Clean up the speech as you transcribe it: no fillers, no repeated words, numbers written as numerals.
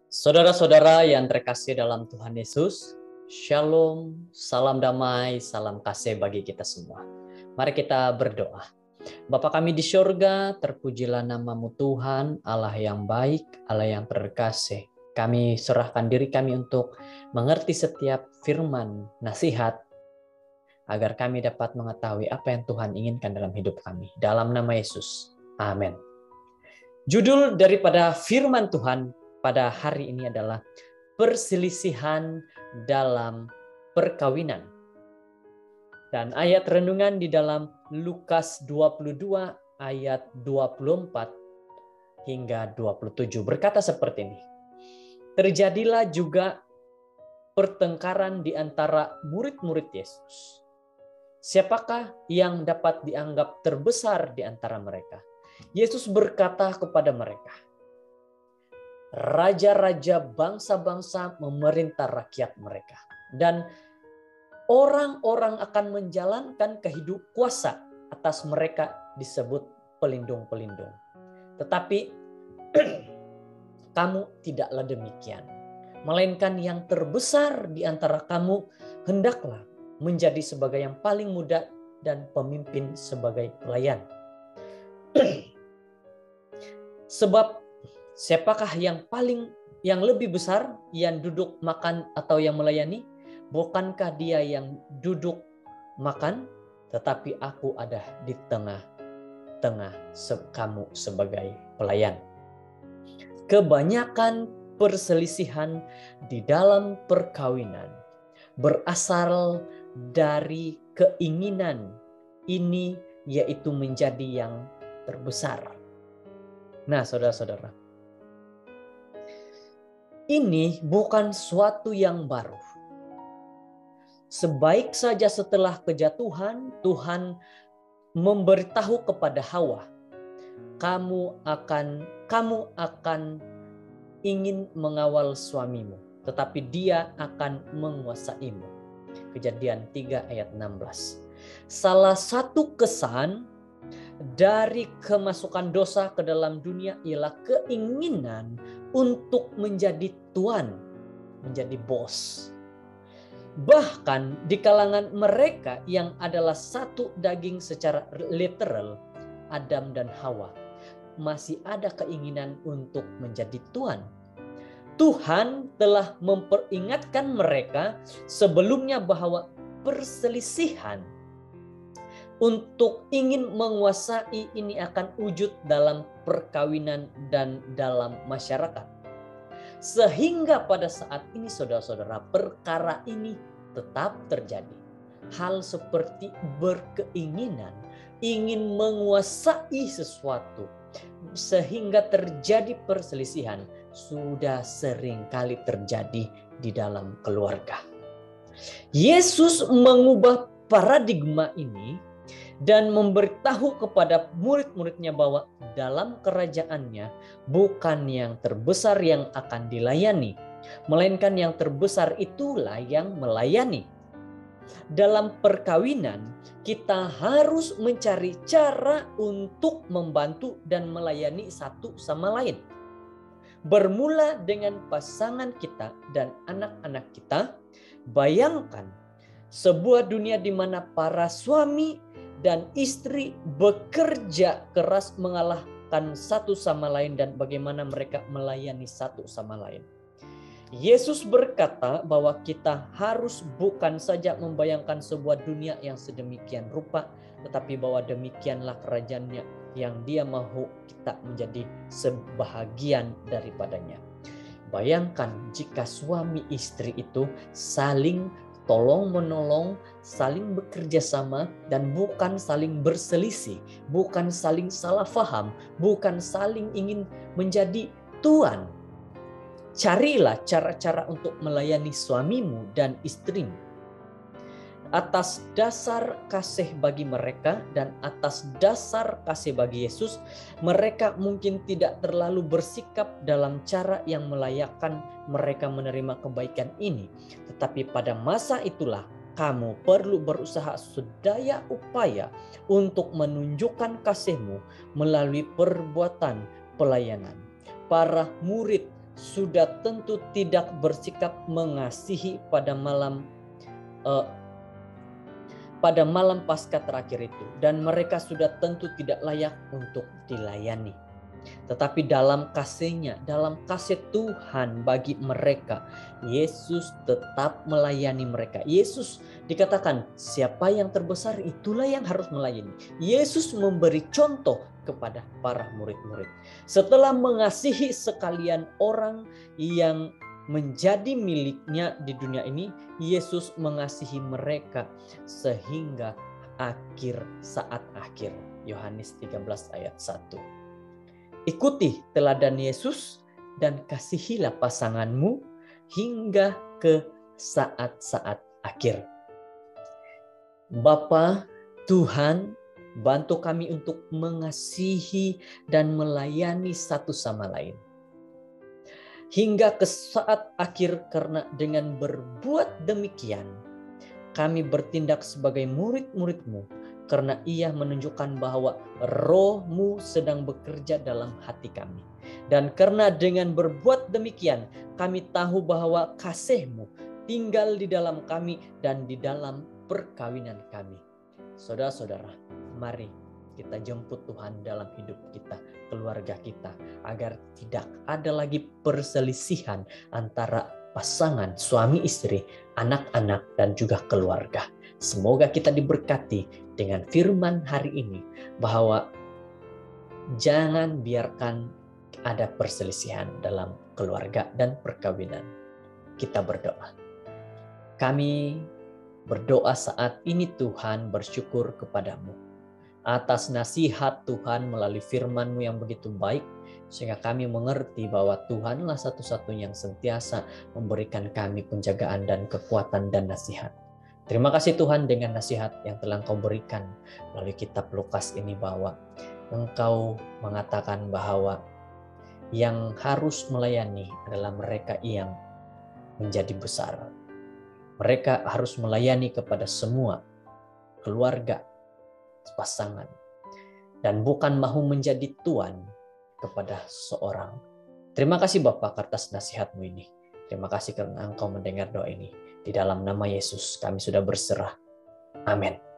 Saudara-saudara yang terkasih dalam Tuhan Yesus, Shalom, salam damai, salam kasih bagi kita semua. Mari kita berdoa. Bapa kami di surga, terpujilah nama-Mu Tuhan, Allah yang baik, Allah yang terkasih. Kami serahkan diri kami untuk mengerti setiap firman, nasihat, agar kami dapat mengetahui apa yang Tuhan inginkan dalam hidup kami. Dalam nama Yesus, amin. Judul daripada firman Tuhan pada hari ini adalah perselisihan dalam perkawinan. Dan ayat renungan di dalam Lukas 22 ayat 24 hingga 27 berkata seperti ini. Terjadilah juga pertengkaran di antara murid-murid Yesus. Siapakah yang dapat dianggap terbesar di antara mereka? Yesus berkata kepada mereka, raja-raja bangsa-bangsa memerintah rakyat mereka. Dan orang-orang akan menjalankan kehidupan kuasa atas mereka disebut pelindung-pelindung. Tetapi kamu tidaklah demikian. Melainkan yang terbesar di antara kamu hendaklah menjadi sebagai yang paling muda dan pemimpin sebagai pelayan. Sebab siapakah yang lebih besar yang duduk makan atau yang melayani? Bukankah dia yang duduk makan? Tetapi aku ada di tengah-tengah kamu sebagai pelayan. Kebanyakan perselisihan di dalam perkawinan berasal dari keinginan ini, yaitu menjadi yang terbesar. Nah, saudara-saudara, ini bukan suatu yang baru. Sebaik saja setelah kejatuhan, Tuhan memberitahu kepada Hawa, kamu akan ingin mengawal suamimu, tetapi dia akan menguasaimu. Kejadian 3 ayat 16. Salah satu kesan dari kemasukan dosa ke dalam dunia ialah keinginan untuk menjadi tuan, menjadi bos. Bahkan di kalangan mereka yang adalah satu daging secara literal, Adam dan Hawa, masih ada keinginan untuk menjadi tuan. Tuhan telah memperingatkan mereka sebelumnya bahwa perselisihan untuk ingin menguasai ini akan wujud dalam perkawinan dan dalam masyarakat. Sehingga pada saat ini saudara-saudara, perkara ini tetap terjadi. Hal seperti berkeinginan, ingin menguasai sesuatu, sehingga terjadi perselisihan, sudah sering kali terjadi di dalam keluarga. Yesus mengubah paradigma ini dan memberitahu kepada murid-muridnya bahwa dalam kerajaannya bukan yang terbesar yang akan dilayani, melainkan yang terbesar itulah yang melayani. Dalam perkawinan, kita harus mencari cara untuk membantu dan melayani satu sama lain. Bermula dengan pasangan kita dan anak-anak kita. Bayangkan sebuah dunia di mana para suami dan istri bekerja keras mengalahkan satu sama lain dan bagaimana mereka melayani satu sama lain. Yesus berkata bahwa kita harus bukan saja membayangkan sebuah dunia yang sedemikian rupa, tetapi bahwa demikianlah kerajaannya yang dia mau kita menjadi sebahagian daripadanya. Bayangkan jika suami istri itu saling tolong menolong, saling bekerja sama, dan bukan saling berselisih, bukan saling salah faham, bukan saling ingin menjadi tuan. Carilah cara-cara untuk melayani suamimu dan istrimu atas dasar kasih bagi mereka dan atas dasar kasih bagi Yesus. Mereka mungkin tidak terlalu bersikap dalam cara yang melayakkan mereka menerima kebaikan ini, tetapi pada masa itulah kamu perlu berusaha sedaya upaya untuk menunjukkan kasihmu melalui perbuatan pelayanan. Para murid sudah tentu tidak bersikap mengasihi pada malam Paskah terakhir itu, dan mereka sudah tentu tidak layak untuk dilayani. Tetapi dalam kasih-Nya, dalam kasih Tuhan bagi mereka, Yesus tetap melayani mereka. Yesus dikatakan, siapa yang terbesar itulah yang harus melayani. Yesus memberi contoh kepada para murid-murid. Setelah mengasihi sekalian orang yang menjadi miliknya di dunia ini, Yesus mengasihi mereka sehingga saat akhir. Yohanes 13 ayat 1. Ikuti teladan Yesus dan kasihilah pasanganmu hingga ke saat-saat akhir. Bapa, Tuhan, bantu kami untuk mengasihi dan melayani satu sama lain. Hingga ke saat akhir, karena dengan berbuat demikian, kami bertindak sebagai murid-murid-Mu, karena Ia menunjukkan bahwa Roh-Mu sedang bekerja dalam hati kami. Dan karena dengan berbuat demikian, kami tahu bahwa kasih-Mu tinggal di dalam kami dan di dalam perkawinan kami. Saudara-saudara, mari kita jemput Tuhan dalam hidup kita, keluarga kita, agar tidak ada lagi perselisihan antara pasangan, suami istri, anak-anak, dan juga keluarga. Semoga kita diberkati dengan firman hari ini, bahwa jangan biarkan ada perselisihan dalam keluarga dan perkawinan. Kita berdoa. Kami berdoa saat ini Tuhan, bersyukur kepadamu atas nasihat Tuhan melalui firman-Mu yang begitu baik, sehingga kami mengerti bahwa Tuhanlah satu-satunya yang sentiasa memberikan kami penjagaan dan kekuatan dan nasihat. Terima kasih Tuhan dengan nasihat yang telah Engkau berikan melalui kitab Lukas ini, bahwa Engkau mengatakan bahwa yang harus melayani adalah mereka yang menjadi besar. Mereka harus melayani kepada semua keluarga, pasangan, dan bukan mahu menjadi tuan kepada seorang. Terima kasih Bapa atas nasihat-Mu ini. Terima kasih karena Engkau mendengar doa ini. Di dalam nama Yesus kami sudah berserah. Amin.